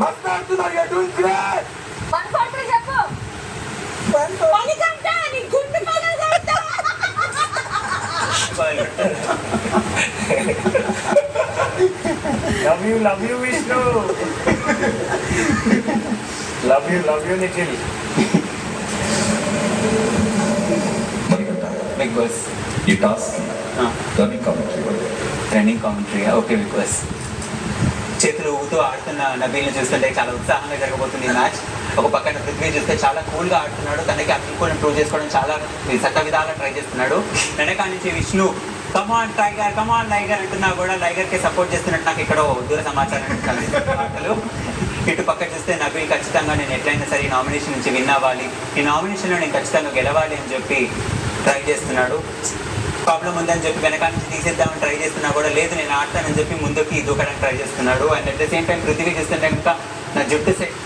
మాట్లాడుతున్నారు. You are doing great. 143 చెప్పు. 143 నీ గుండె పగలగొడతా. Love you Vishnu. Love you Nikhil. Bigg Boss ఈ task running commentary. Okay Bigg Boss. చేతులు ఊగుతూ ఆడుతున్న నబీల్ని చూస్తుంటే చాలా ఉత్సాహంగా జరగబోతుంది ఈ మ్యాచ్. ఒక పక్కన పృథ్వీ చూస్తే చాలా కూల్గా ఆడుతున్నాడు. తనకి అభిప్రాయం ప్రూవ్ చేసుకోవడం చాలా సకల విధాలుగా ట్రై చేస్తున్నాడు. వెనక నుంచి విష్ణు కమాన్ టైగర్ కమాన్ లైగర్ అంటున్నా కూడా లైగర్కి సపోర్ట్ చేస్తున్నట్టు నాకు ఇక్కడ దూర సమాచారం కలిసి. ఇటు పక్క చూస్తే నబీల్ ఖచ్చితంగా నేను ఎట్లయినా సరే ఈ నామినేషన్ నుంచి విన్ అవ్వాలి, ఈ నామినేషన్లో నేను ఖచ్చితంగా గెలవాలి అని చెప్పి ట్రై చేస్తున్నాడు. ప్రాబ్లం ఉందని చెప్పి వెనకాల నుంచి తీసేద్దామని ట్రై చేస్తున్నా కూడా లేదు నేను ఆడతానని చెప్పి ముందుకి దూకడానికి ట్రై చేస్తున్నాడు. And at the same time Prithvi చూస్తుంటే కనుక నా జుట్టు సెట్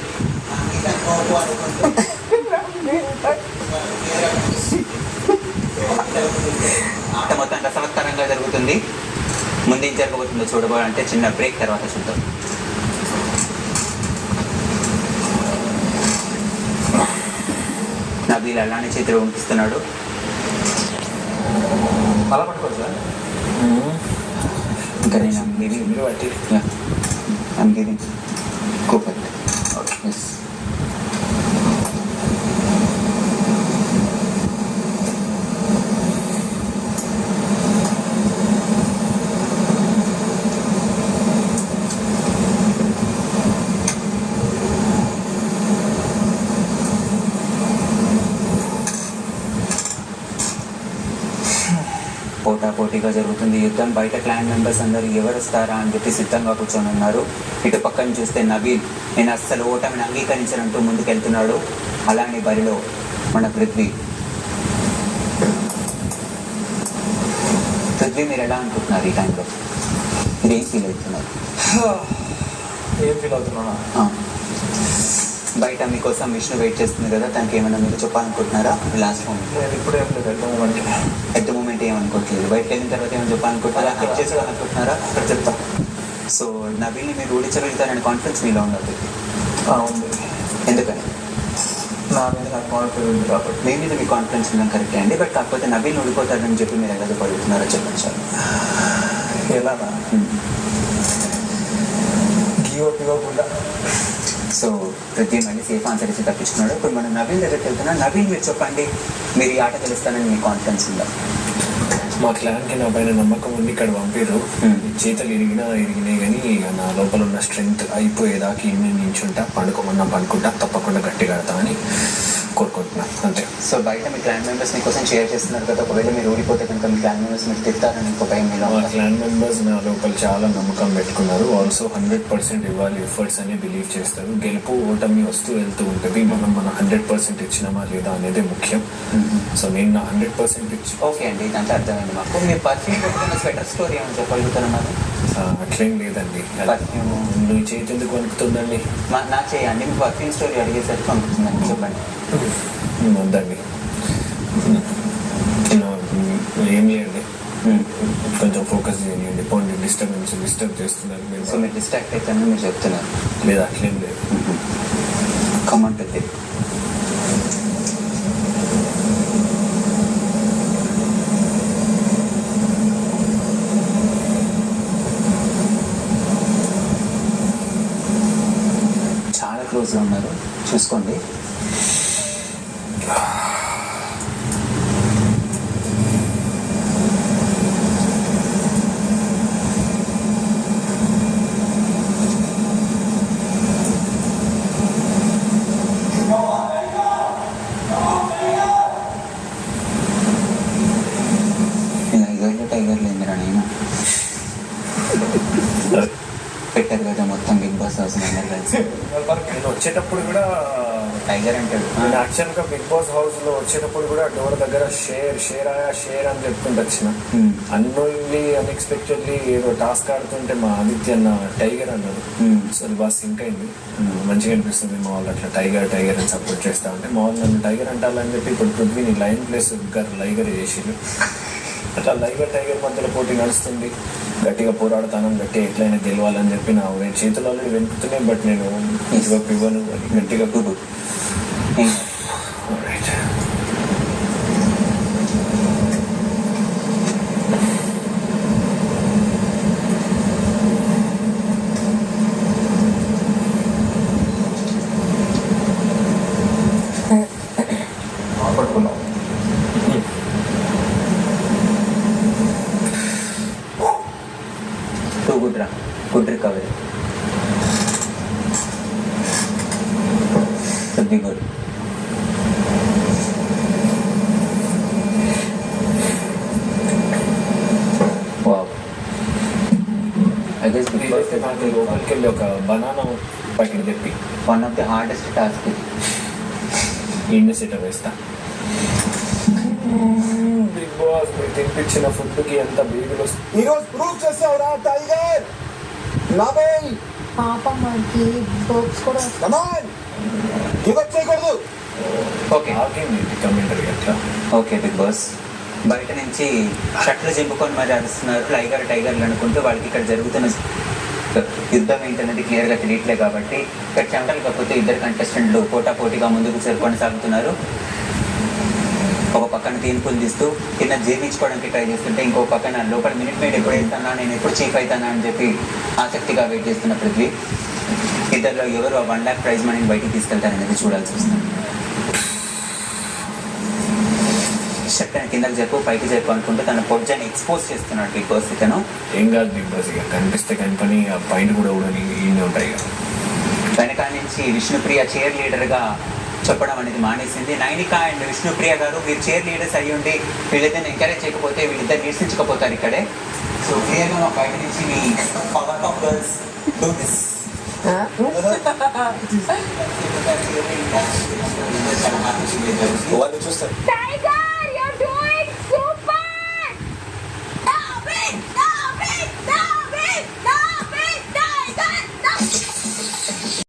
ఆట మొత్తం రసవత్తరంగా జరుగుతుంది. ముందేం జరగబోతుందో చూడబోయాలంటే చిన్న బ్రేక్ తర్వాత చూద్దాం. నబీల్ అలానే చేతిలో ఉంపిస్తున్నాడు. అలా పట్టుకోవచ్చు సార్. ఇంకా నేను మీరు బట్టి I'm giving Cooper. Okay. Yes. పోటాపోటీగా జరుగుతుంది యుద్ధం. బయట క్లాన్ మెంబర్స్ అందరూ ఎవరు వస్తారా అని చెప్పి సిద్ధంగా కూర్చొని ఉన్నారు. ఇటు పక్కన చూస్తే నబీల్ నేను అస్సలు ఓటమిని అంగీకరించనంటూ ముందుకెళ్తున్నాడు. అలానే బరిలో మన పృథ్వీ మీరు ఎలా అనుకుంటున్నారు ఈ టైంలో? మీరు ఏం ఫీల్ అవుతున్నారు? ఏం ఫీల్ అవుతున్నా? బయట మీకోసం విష్ణు వెయిట్ చేస్తుంది కదా, తనకి ఏమైనా మీరు చెప్పాలనుకుంటున్నారా లాస్ట్ మూమెంట్? ఇప్పుడు ఏం లేదు. ఎట్ ద మూమెంట్ ఏమనుకోవట్లేదు. బయటకు వెళ్ళిన తర్వాత ఏమైనా చెప్పాలనుకుంటున్నారా? హెల్ప్ చేసుకోవాలనుకుంటున్నారా? అక్కడ చెప్తా. సో నబీల్ని మీరు ఓడించగలుగుతారని కాన్ఫిడెన్స్ మీలో ఉన్నది. ఉంది. ఎందుకని? నా మీద నాకు కాన్ఫిడెన్స్ ఉంది కాబట్టి. మీ మీద మీ కాన్ఫిడెన్స్ ఉండడం కరెక్టే అండి. బట్ కాకపోతే నబీల్ని ఓడిపోతారని చెప్పి మీరు ఎలా పడుతున్నారో చెప్పండి సార్. ఎలానా? గివ్వకుండా. సో ప్రతి మళ్ళీ సేఫ్ ఆన్సర్ ఇచ్చి తప్పించుకున్నాడు. ఇప్పుడు మనం నబీల్ దగ్గరికి వెళ్తున్నాం. నబీల్ మీరు చెప్పండి, మీరు ఈ ఆట తెలుస్తానని మీ కాన్ఫిడెన్స్ ఉందా? మా క్లాన్కి నా పైన నమ్మకం ఉంది. ఇక్కడ పంపిరు. చేతులు ఇరిగినాయి కానీ నా లోపల ఉన్న స్ట్రెంగ్త్ అయిపోయేదాకా ఇన్ని నించుంటా, పండుకుంటా, తప్పకుండా గట్టిగా ఆడతామని కోరుకుంటున్నా అంతే. సో బయట మీ క్లాన్ మెంబర్స్ మీకోసం షేర్ చేస్తున్నారు కదా, ఒకవేళ మీరు ఓడిపోతే కనుక మీ క్లాన్ మెంబర్స్ మీరు తిడతారని ఇంకో భయం మీలో? మా క్లాన్ మెంబర్స్ నా లోపల చాలా నమ్మకం పెట్టుకున్నారు. ఆల్సో 100% ఇవ్వాలి ఎఫర్ట్స్ అని బిలీవ్ చేస్తారు. గెలుపు ఓటమి వస్తూ వెళ్తూ ఉంటుంది. మనం 100% ఇచ్చినామా లేదా అనేది ముఖ్యం. సో నేను నా 100% ఇచ్చి. ఓకే అండి, ఇదంతా అర్థమైంది మాకు. మీరు పర్ఫ్యూమ్ పెట్టుకున్న స్వెటర్ స్టోరీ ఏమని చెప్పగలుగుతున్నారు? అట్లేం లేదండి. పర్ఫ్యూమ్ నువ్వు చేతి ఎందుకు వణుకుతుందండి? నా చేయండి. మీ పర్ఫ్యూమ్ స్టోరీ అడిగేసరికి పంపుతుందండి, చెప్పండి. వద్దండి, ఏం లేదండి. కొంచెం ఫోకస్ చేయండి. పోండి, డిస్టర్బ్ చేస్తున్నారు మీరు. సో మీరు డిస్ట్రాక్ట్ అవుతానని మీరు చెప్తున్నారు? లేదు, అట్లేం లేదు. కమెంట్ అయితే చాలా క్లోజ్గా ఉన్నారు, చూసుకోండి. టైగర్లు ఏందిరా నేను పెట్టారు కదా మొత్తం బిగ్ బాస్ హౌస్ మెంబర్ కలిసి. నేను వచ్చేటప్పుడు కూడా టైగర్ అంటాడు. నేను యాక్చువల్గా బిగ్ బాస్ హౌస్ లో వచ్చేటప్పుడు కూడా డోర్ దగ్గర షేర్ అని చెప్పుకుంటూ వచ్చిన. అన్నోన్లీ అన్ఎక్స్పెక్టెడ్లీ ఏదో టాస్క్ ఆడుతుంటే మా ఆదిత్య అన్న టైగర్ అన్నాడు. సో అది బాగా సింక్ అయింది. మంచిగా అనిపిస్తుంది. మా వాళ్ళు అట్లా టైగర్ అని సపోర్ట్ చేస్తా ఉంటే మా వాళ్ళు నన్ను టైగర్ అంటారని చెప్పి ఇప్పుడు పృథ్వీని లైన్ ప్లేస్ లైగర్ చేసిండు. అట్లా లైగర్ టైగర్ మధ్యలో పోటీ నడుస్తుంది. గట్టిగా పోరాడతాను, గట్టిగా ఎట్లయినా గెలవాలని చెప్పి నేను చేతులు ఆల్రెడీ వెనుకుతున్నాయి, బట్ నేను ఇటువైపు ఇవ్వను అని గట్టిగా టూ రైట్. పడుకున్నాం. Too good recovery. Should be good. Wow. I guess because లోపలికి వెళ్ళి ఒక బనానా ప్యాకెట్ తెప్పి one of the hardest tasks is ఇండి సెటప్ వేస్తా. బిగ్ బాస్ మీరు తినిపించిన ఫుడ్కి ఎంత బీగులు వస్తుంది. ఈరోజు ప్రూవ్ చేసావురా టైగర్. నాబెల్ పాపం మనకి బోక్స్ కూడా కమాన్ గివ్ అప్ చేయకూడదు. ఓకే ఆగింది కమెంటరీ అట్లా. ఓకే బిగ్ బాస్ బయట నుంచి షట్లు చింపుకొని మరి అరుస్తున్నారు టైగర్లు అనుకుంటూ వాళ్ళకి ఇక్కడ జరుగుతున్న యుద్ధం ఏంటనేది క్లియర్గా తెలియట్లే కాబట్టి ఇక్కడ చెమటలు కాకపోతే ఇద్దరు కంటెస్టెంట్లు పోటాపోటీగా ముందుకు కొనసాగుతున్నారు. ఒక పక్కన తీర్పులు తీస్తూ కింద జీర్ణించుకోవడానికి ట్రై చేస్తుంటే ఇంకో పక్కన లోపల మినిట్ మేడ్ ఎప్పుడు వేస్తానా, నేను ఎప్పుడు చీఫ్ అవుతానా అని చెప్పి ఆసక్తిగా వెయిట్ చేస్తున్న పృథ్వీ. ఇద్దరిలో ఎవరు ఆ 1 lakh ప్రైజ్ మనీని బయటికి తీసుకెళ్తారనేది చూడాల్సి వస్తుంది. షర్ట్ కిందకి చెప్పు పైకి చెప్పు అనుకుంటూ తన పొజ్జని ఎక్స్పోజ్ చేస్తున్నాడు బిగ్ బాస్. ఇతను ఏం కాదు బిగ్ బాస్, ఇక కనిపిస్తే కనుకొని ఆ పాయింట్ కూడా ఈయన ఉంటాయి ఇక. వెనక నుంచి విష్ణుప్రియ చైర్ లీడర్గా చెప్పడం అనేది మానేసింది. నైనిక అండ్ విష్ణుప్రియ గారు మీరు చైర్ లీడర్స్ అయ్యి ఉండి వీళ్ళిద్దరిని ఎంకరేజ్ చేయకపోతే వీళ్ళిద్దరు నిరసించకపోతారు ఇక్కడే. సో క్లియర్గా మా బయట నుంచి మీ power of girls do this. వాళ్ళు చూస్తారు. టైగర్